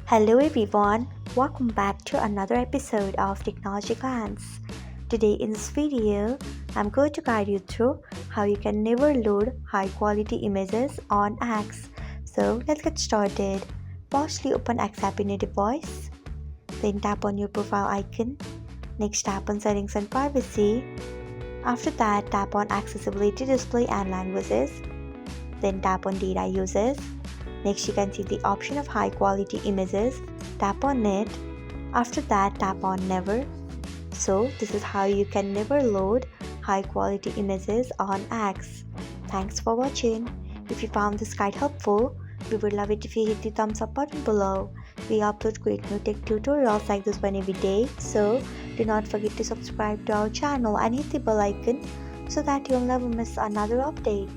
Hello everyone, welcome back to another episode of Technologyglance. Today in this video, I'm going to guide you through how you can never load high quality images on X. So let's get started. Firstly, open X app in your device. Then tap on your profile icon. Next tap on settings and privacy. After that, tap on accessibility, display and languages. Then tap on data uses. Next, you can see the option of high quality images. Tap on it. After that, tap on never. So this is how you can never load high quality images on X. Thanks for watching. If you found this guide helpful, we would love it if you hit the thumbs up button below. We upload great new tech tutorials like this one every day, so do not forget to subscribe to our channel and hit the bell icon so that you'll never miss another update.